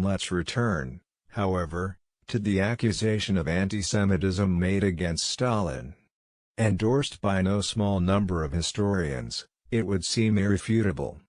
let's return, however, to the accusation of anti-Semitism made against Stalin. Endorsed by no small number of historians, it would seem irrefutable.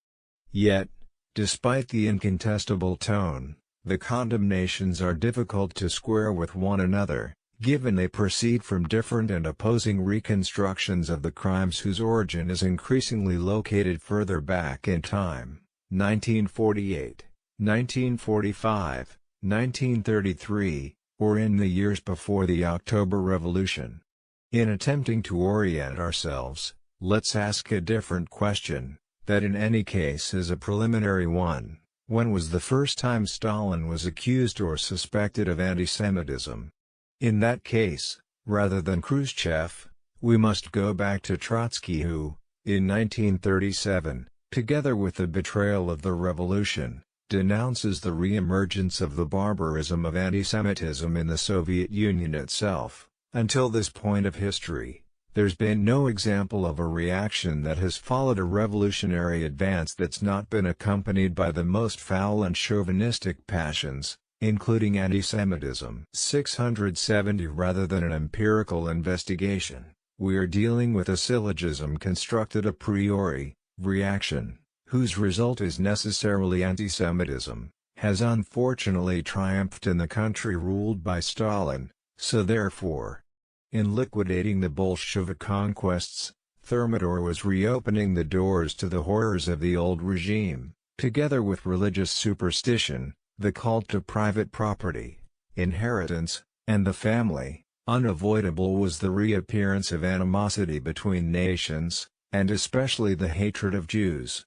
Yet, despite the incontestable tone, the condemnations are difficult to square with one another, given they proceed from different and opposing reconstructions of the crimes whose origin is increasingly located further back in time, 1948, 1945, 1933, or in the years before the October Revolution. In attempting to orient ourselves, let's ask a different question, that in any case is a preliminary one: when was the first time Stalin was accused or suspected of antisemitism? In that case, rather than Khrushchev, we must go back to Trotsky who, in 1937, together with the betrayal of the revolution, denounces the re-emergence of the barbarism of antisemitism in the Soviet Union itself. Until this point of history, there's been no example of a reaction that has followed a revolutionary advance that's not been accompanied by the most foul and chauvinistic passions, including antisemitism. 670 Rather than an empirical investigation, we are dealing with a syllogism constructed a priori, reaction, whose result is necessarily antisemitism, has unfortunately triumphed in the country ruled by Stalin, so therefore, in liquidating the Bolshevik conquests, Thermidor was reopening the doors to the horrors of the old regime, together with religious superstition, the cult to private property, inheritance, and the family. Unavoidable was the reappearance of animosity between nations, and especially the hatred of Jews.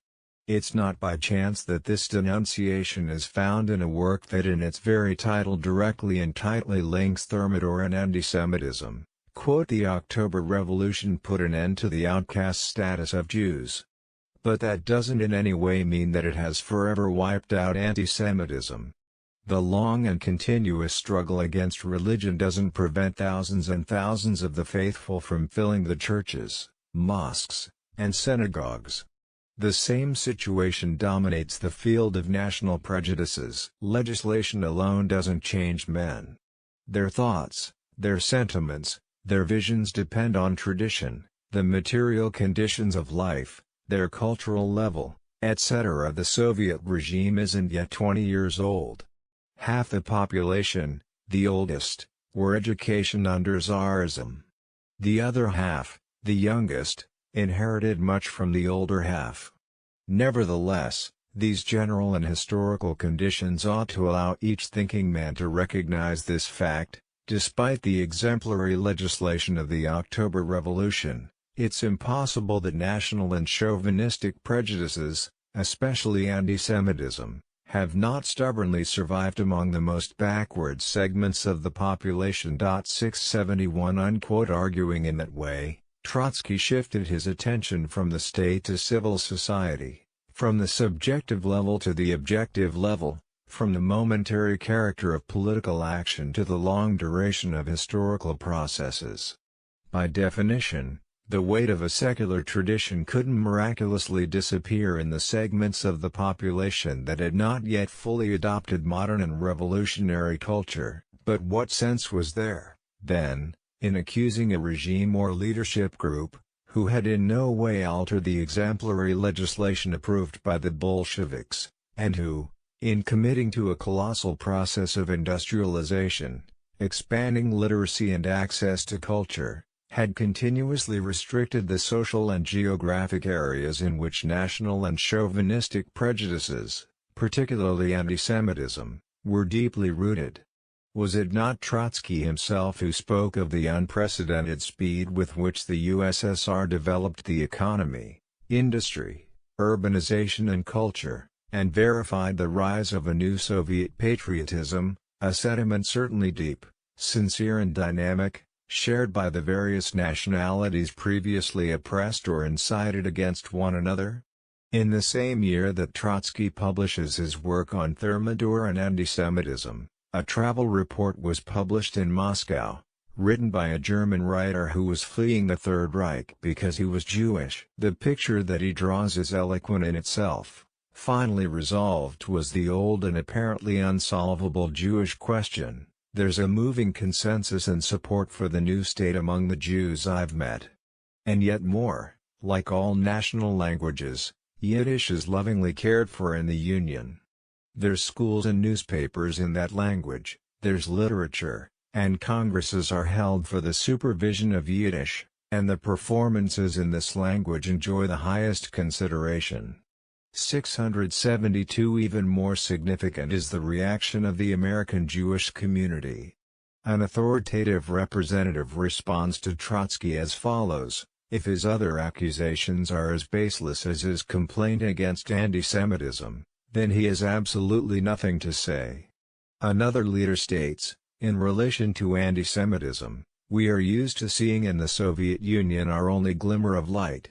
It's not by chance that this denunciation is found in a work that in its very title directly and tightly links Thermidor and antisemitism. Quote, "The October Revolution put an end to the outcast status of Jews. But that doesn't in any way mean that it has forever wiped out antisemitism. The long and continuous struggle against religion doesn't prevent thousands and thousands of the faithful from filling the churches, mosques, and synagogues. The same situation dominates the field of national prejudices. Legislation alone doesn't change men. Their thoughts, their sentiments, their visions depend on tradition, the material conditions of life, their cultural level, etc. The Soviet regime isn't yet 20 years old. Half the population, the oldest, were education under Tsarism. The other half, the youngest, inherited much from the older half. Nevertheless, these general and historical conditions ought to allow each thinking man to recognize this fact. Despite the exemplary legislation of the October Revolution, it's impossible that national and chauvinistic prejudices, especially antisemitism, have not stubbornly survived among the most backward segments of the population. 671 unquote. Arguing in that way, Trotsky shifted his attention from the state to civil society, from the subjective level to the objective level, from the momentary character of political action to the long duration of historical processes. By definition, the weight of a secular tradition couldn't miraculously disappear in the segments of the population that had not yet fully adopted modern and revolutionary culture, but what sense was there, then, in accusing a regime or leadership group, who had in no way altered the exemplary legislation approved by the Bolsheviks, and who, in committing to a colossal process of industrialization, expanding literacy and access to culture, had continuously restricted the social and geographic areas in which national and chauvinistic prejudices, particularly antisemitism, were deeply rooted? Was it not Trotsky himself who spoke of the unprecedented speed with which the USSR developed the economy, industry, urbanization and culture, and verified the rise of a new Soviet patriotism, a sentiment certainly deep, sincere and dynamic, shared by the various nationalities previously oppressed or incited against one another? In the same year that Trotsky publishes his work on Thermidor and antisemitism, a travel report was published in Moscow, written by a German writer who was fleeing the Third Reich because he was Jewish. The picture that he draws is eloquent in itself. finally resolved was the old and apparently unsolvable Jewish question. There's a moving consensus and support for the new state among the Jews I've met. And yet more, like all national languages, Yiddish is lovingly cared for in the Union. There's schools and newspapers in that language, there's literature, and congresses are held for the supervision of Yiddish, and the performances in this language enjoy the highest consideration. 672 Even more significant is the reaction of the American Jewish community. An authoritative representative responds to Trotsky as follows: if his other accusations are as baseless as his complaint against anti-Semitism, then he has absolutely nothing to say. Another leader states, in relation to anti-Semitism, we are used to seeing in the Soviet Union our only glimmer of light.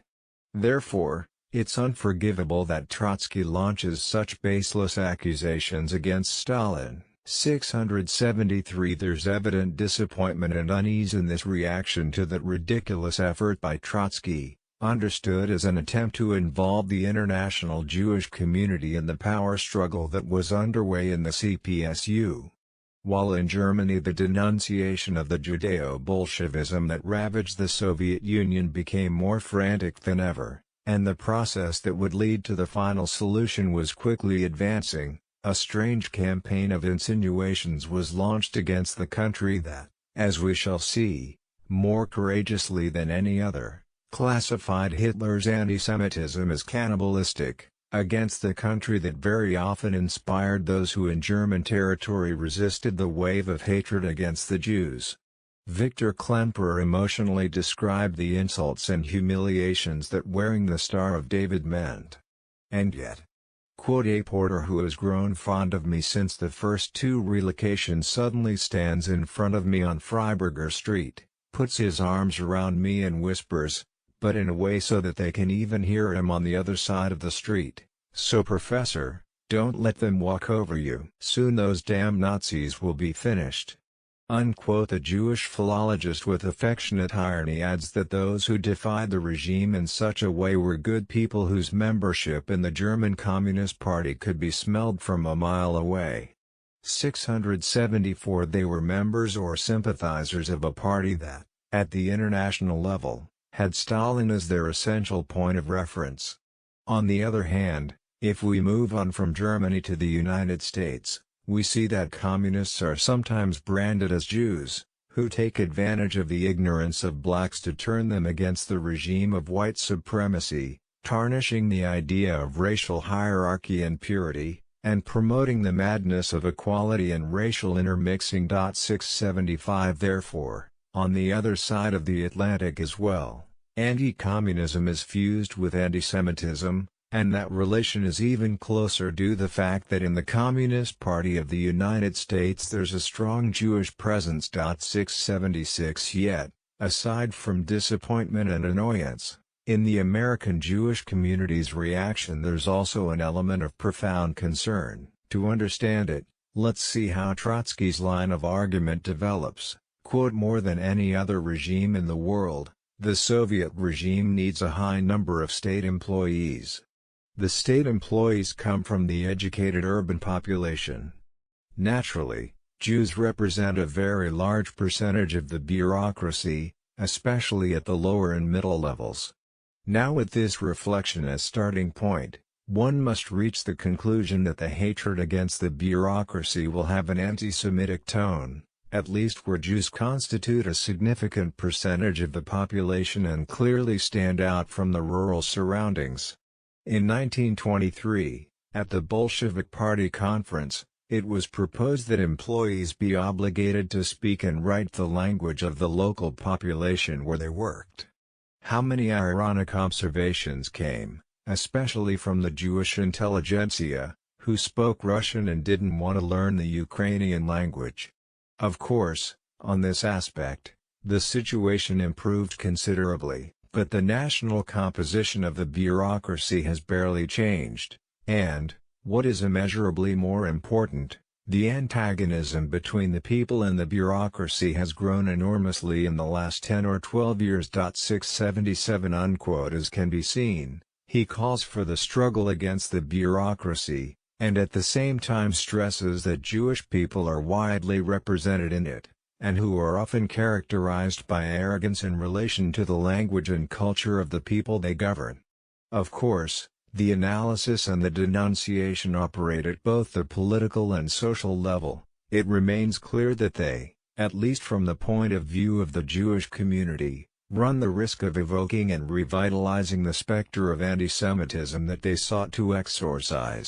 Therefore, it's unforgivable that Trotsky launches such baseless accusations against Stalin. 673 There's evident disappointment and unease in this reaction to that ridiculous effort by Trotsky, understood as an attempt to involve the international Jewish community in the power struggle that was underway in the CPSU. While in Germany the denunciation of the Judeo-Bolshevism that ravaged the Soviet Union became more frantic than ever, and the process that would lead to the final solution was quickly advancing, a strange campaign of insinuations was launched against the country that, as we shall see, more courageously than any other, classified Hitler's anti-Semitism as cannibalistic, against the country that very often inspired those who in German territory resisted the wave of hatred against the Jews. Victor Klemperer emotionally described the insults and humiliations that wearing the Star of David meant. And yet, a porter who has grown fond of me since the first two relocations suddenly stands in front of me on Freiburger Street, puts his arms around me and whispers, but in a way so that they can even hear him on the other side of the street, "So professor, don't let them walk over you. Soon those damn Nazis will be finished." The Jewish philologist with affectionate irony adds that those who defied the regime in such a way were good people whose membership in the German Communist Party could be smelled from a mile away. 674 They were members or sympathizers of a party that, at the international level, had Stalin as their essential point of reference. On the other hand, if we move on from Germany to the United States, we see that communists are sometimes branded as Jews, who take advantage of the ignorance of blacks to turn them against the regime of white supremacy, tarnishing the idea of racial hierarchy and purity, and promoting the madness of equality and racial intermixing. 675 Therefore, on the other side of the Atlantic as well, anti-communism is fused with anti-Semitism, and that relation is even closer due to the fact that in the Communist Party of the United States there's a strong Jewish presence. 676 Yet, aside from disappointment and annoyance, in the American Jewish community's reaction there's also an element of profound concern. To understand it, let's see how Trotsky's line of argument develops. More than any other regime in the world, the Soviet regime needs a high number of state employees. The state employees come from the educated urban population. Naturally, Jews represent a very large percentage of the bureaucracy, especially at the lower and middle levels. Now with this reflection as starting point, one must reach the conclusion that the hatred against the bureaucracy will have an anti-Semitic tone, at least where Jews constitute a significant percentage of the population and clearly stand out from the rural surroundings. In 1923, at the Bolshevik Party conference, it was proposed that employees be obligated to speak and write the language of the local population where they worked. How many ironic observations came, especially from the Jewish intelligentsia, who spoke Russian and didn't want to learn the Ukrainian language. Of course, on this aspect, the situation improved considerably. But the national composition of the bureaucracy has barely changed, and, what is immeasurably more important, the antagonism between the people and the bureaucracy has grown enormously in the last 10 or 12 years. 677 As can be seen, He calls for the struggle against the bureaucracy, and at the same time stresses that Jewish people are widely represented in it, and who are often characterized by arrogance in relation to the language and culture of the people they govern. Of course, the analysis and the denunciation operate at both the political and social level. It remains clear that they, at least from the point of view of the Jewish community, run the risk of evoking and revitalizing the specter of antisemitism that they sought to exorcise.